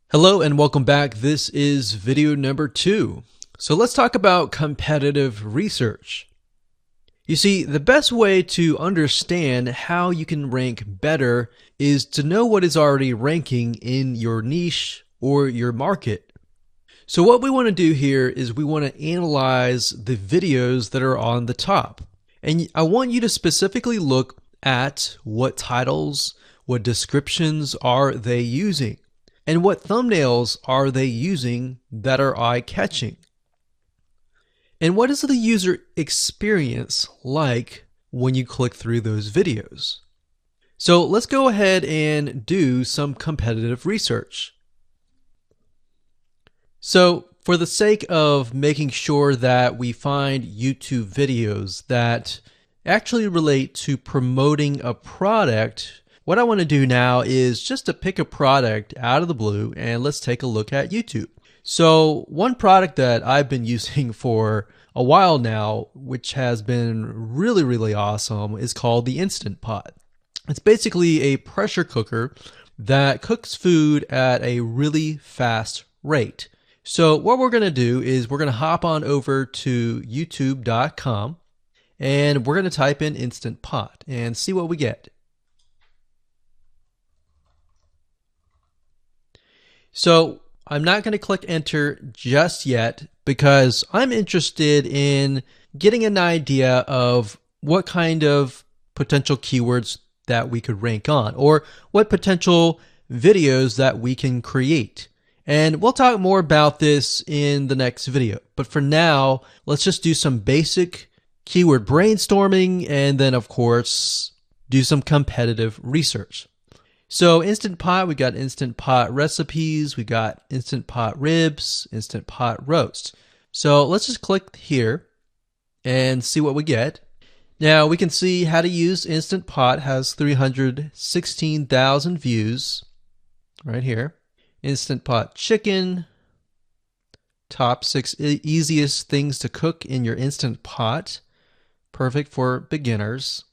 Hello and welcome back. This is video number 2. So let's talk about competitive research. You see, the best way to understand how you can rank better is to know what is already ranking in your niche or your market. So what we want to do here is we want to analyze the videos that are on the top. And I want you to specifically look at what titles, what descriptions are they using, and what thumbnails are they using that are eye-catching. And what is the user experience like when you click through those videos? So let's go ahead and do some competitive research. So for the sake of making sure that we find YouTube videos that actually relate to promoting a product, what I want to do now is just to pick a product out of the blue and let's take a look at YouTube. So one product that I've been using for a while now, which has been really awesome, is called the Instant Pot. It's basically a pressure cooker that cooks food at a really fast rate. So what we're going to do is we're going to hop on over to youtube.com and we're going to type in Instant Pot and see what we get. So I'm not going to click enter just yet because I'm interested in getting an idea of what kind of potential keywords that we could rank on or what potential videos that we can create. And we'll talk more about this in the next video. But for now, let's just do some basic keyword brainstorming and then of course do some competitive research. So Instant Pot, we got Instant Pot recipes, we got Instant Pot ribs, Instant Pot roast. So let's just click here and see what we get. Now we can see how to use Instant Pot has 316,000 views right here. Instant Pot chicken, top 6 easiest things to cook in your Instant Pot, perfect for beginners.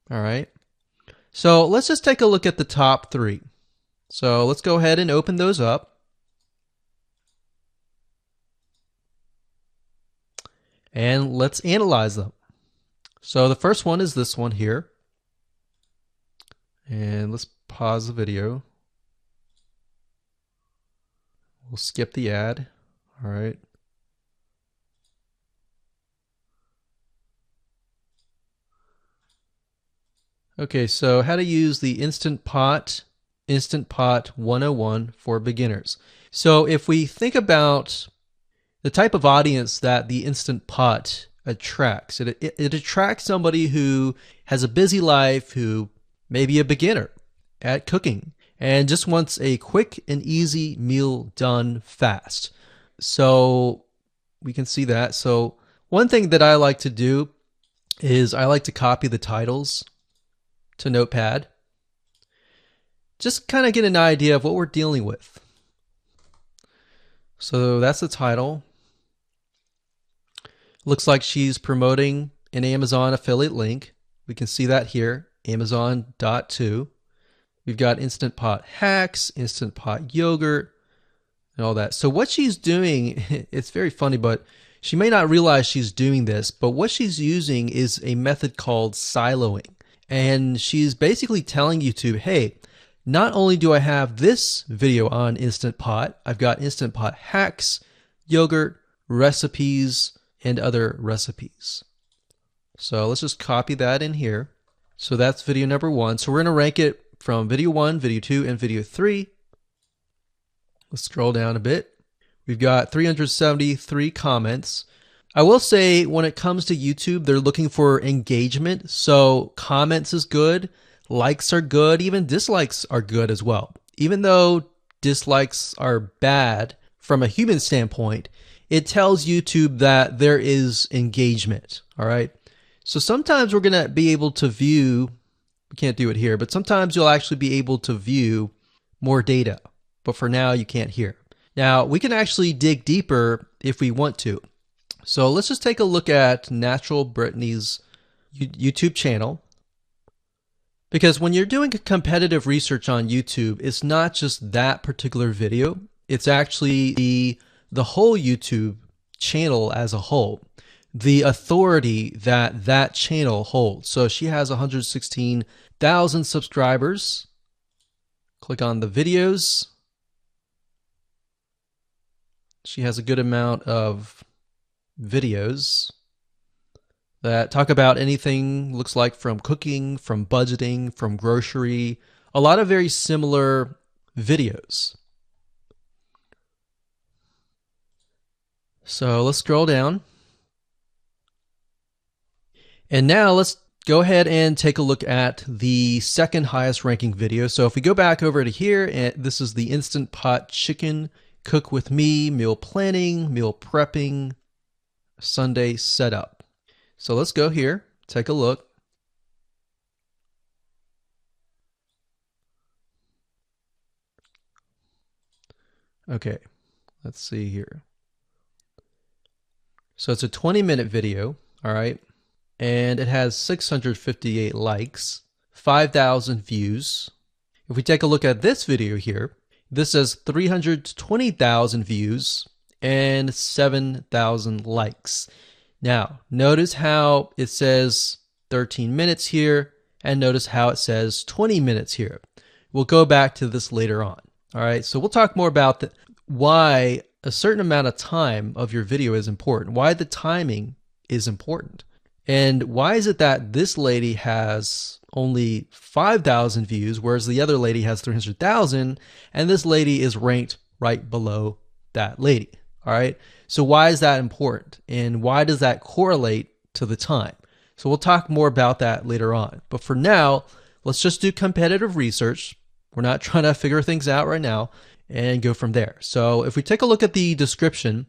All right. So let's just take a look at the top 3. So let's go ahead and open those up. And let's analyze them. So the first one is this one here. And let's pause the video. We'll skip the ad. All right. Okay, so how to use the Instant Pot 101 for beginners. So if we think about the type of audience that the Instant Pot attracts, it attracts somebody who has a busy life, who may be a beginner at cooking and just wants a quick and easy meal done fast. So we can see that. So one thing that I like to do is I like to copy the titles to Notepad. Just kind of get an idea of what we're dealing with. So that's the title. Looks like she's promoting an Amazon affiliate link. We can see that here, Amazon.to. We've got Instant Pot hacks, Instant Pot yogurt, and all that. So what she's doing, it's very funny, but she may not realize she's doing this, but what she's using is a method called siloing. And she's basically telling YouTube, hey, not only do I have this video on Instant Pot, I've got Instant Pot hacks, yogurt, recipes, and other recipes. So let's just copy that in here. So that's video number 1. So we're going to rank it from video 1, video 2, and video 3. Let's scroll down a bit. We've got 373 comments. I will say when it comes to YouTube, they're looking for engagement. So comments is good, likes are good, even dislikes are good as well. Even though dislikes are bad from a human standpoint, it tells YouTube that there is engagement. All right. So sometimes we're going to be able to view, we can't do it here, but sometimes you'll actually be able to view more data. But for now, you can't hear. Now, we can actually dig deeper if we want to. So let's just take a look at Natural Brittany's YouTube channel. Because when you're doing competitive research on YouTube, it's not just that particular video, it's actually the whole YouTube channel as a whole, the authority that that channel holds. So she has 116,000 subscribers. Click on the videos. She has a good amount of videos that talk about anything, looks like from cooking, from budgeting, from grocery, a lot of very similar videos. So let's scroll down. And now let's go ahead and take a look at the second highest ranking video. So if we go back over to here, and this is the Instant Pot Chicken Cook With Me, meal planning, meal prepping, Sunday setup. So let's go here, take a look. Okay, let's see here. So it's a 20-minute video, all right, and it has 658 likes, 5,000 views. If we take a look at this video here, this has 320,000 views and 7,000 likes. Now, notice how it says 13 minutes here, and notice how it says 20 minutes here. We'll go back to this later on. All right, so we'll talk more about why a certain amount of time of your video is important, why the timing is important. And why is it that this lady has only 5,000 views, whereas the other lady has 300,000, and this lady is ranked right below that lady? All right, so why is that important, and why does that correlate to the time? So we'll talk more about that later on. But for now, let's just do competitive research. We're not trying to figure things out right now, and go from there. So if we take a look at the description,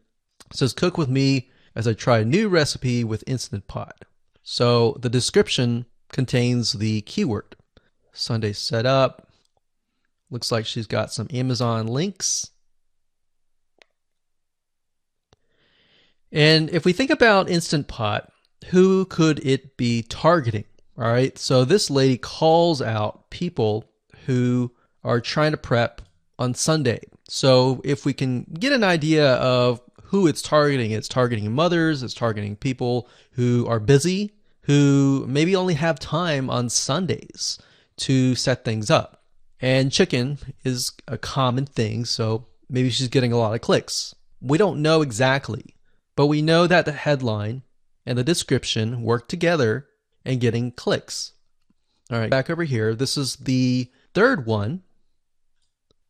it says cook with me as I try a new recipe with Instant Pot. So the description contains the keyword. Sunday setup. Looks like she's got some Amazon links. And if we think about Instant Pot, who could it be targeting? All right, so this lady calls out people who are trying to prep on Sunday. So if we can get an idea of who it's targeting mothers, it's targeting people who are busy, who maybe only have time on Sundays to set things up. And chicken is a common thing, so maybe she's getting a lot of clicks. We don't know exactly, but we know that the headline and the description work together and getting clicks. All right, back over here, this is the third one.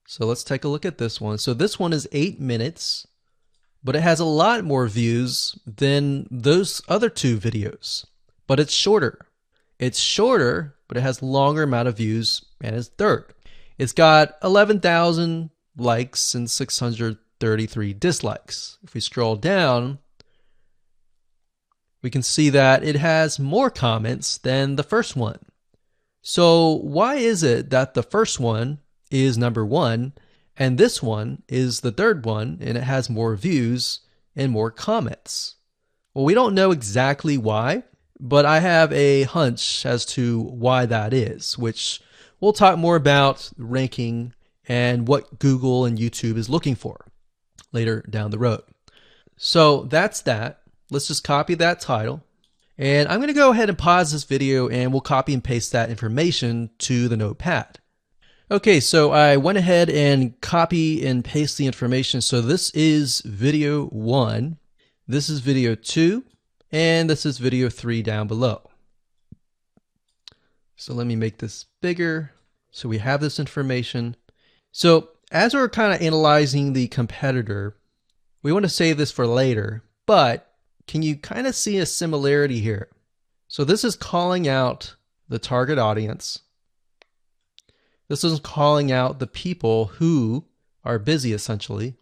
So let's take a look at this one. So this one is 8 minutes, but it has a lot more views than those other two videos, but it's shorter. It's shorter, but it has longer amount of views and is third. It's got 11,000 likes and 633 dislikes. If we scroll down, we can see that it has more comments than the first one. So why is it that the first one is number one and this one is the third one and it has more views and more comments? Well, we don't know exactly why, but I have a hunch as to why that is, which we'll talk more about ranking and what Google and YouTube is looking for later down the road. So that's that. Let's just copy that title. And I'm going to go ahead and pause this video and we'll copy and paste that information to the notepad. Okay, so I went ahead and copy and paste the information. So this is video 1, this is video 2, and this is video 3 down below. So let me make this bigger so we have this information. So as we're kind of analyzing the competitor, we want to save this for later, but can you kind of see a similarity here? So this is calling out the target audience. This is calling out the people who are busy, essentially.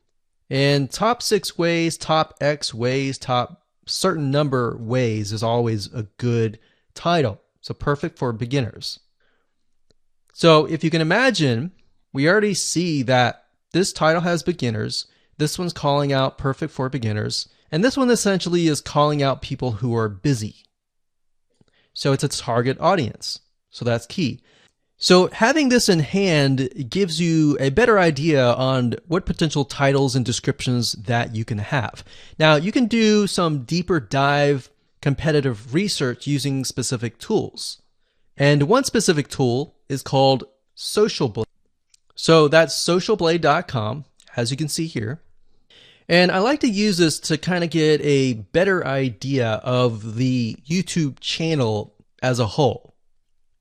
And top 6 ways, top X ways, top certain number ways is always a good title. So perfect for beginners. So if you can imagine, we already see that this title has beginners. This one's calling out perfect for beginners. And this one essentially is calling out people who are busy. So it's a target audience. So that's key. So having this in hand gives you a better idea on what potential titles and descriptions that you can have. Now, you can do some deeper dive competitive research using specific tools. And one specific tool is called Social Blade. So that's socialblade.com, as you can see here. And I like to use this to kind of get a better idea of the YouTube channel as a whole.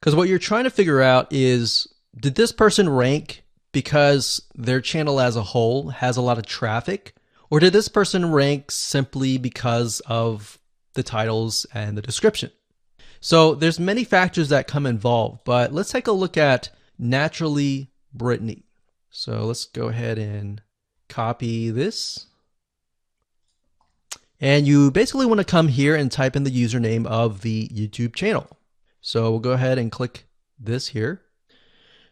Because what you're trying to figure out is, did this person rank because their channel as a whole has a lot of traffic? Or did this person rank simply because of the titles and the description? So there's many factors that come involved, but let's take a look at Naturally Brittany. So let's go ahead and copy this. And you basically want to come here and type in the username of the YouTube channel. So we'll go ahead and click this here.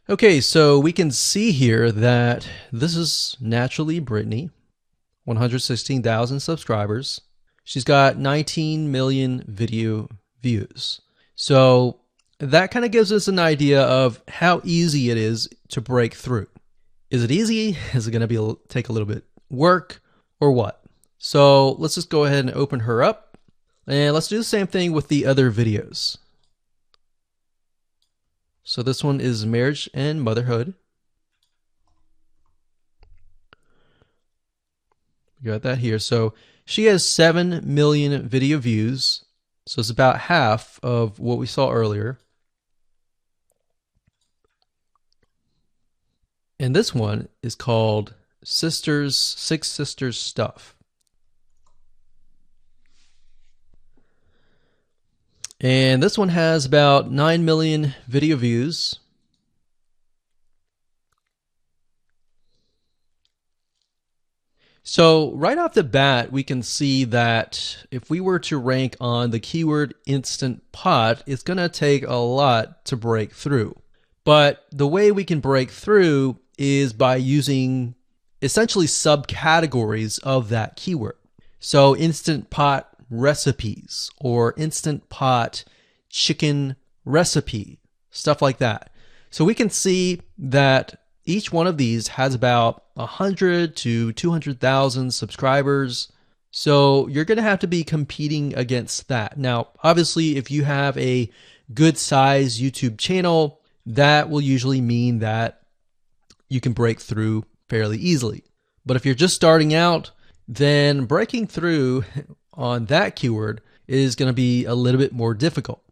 Okay, so we can see here that this is Naturally Brittany, 116,000 subscribers. She's got 19 million video views. So that kind of gives us an idea of how easy it is to break through. Is it easy? Is it going to take a little bit work or what? So let's just go ahead and open her up, and let's do the same thing with the other videos. So this one is marriage and motherhood. We got that here. So she has 7 million video views. So it's about half of what we saw earlier. And this one is called Six Sisters Stuff. And this one has about 9 million video views. So right off the bat, we can see that if we were to rank on the keyword Instant Pot, it's going to take a lot to break through. But the way we can break through is by using essentially subcategories of that keyword. So Instant Pot recipes or Instant Pot chicken recipe, stuff like that. So we can see that each one of these has about 100 to 200,000 subscribers. So you're going to have to be competing against that. Now, obviously, if you have a good size YouTube channel, that will usually mean that you can break through fairly easily. But if you're just starting out, then breaking through on that keyword is going to be a little bit more difficult.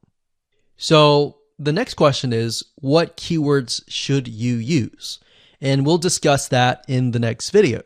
So the next question is, what keywords should you use? And we'll discuss that in the next video.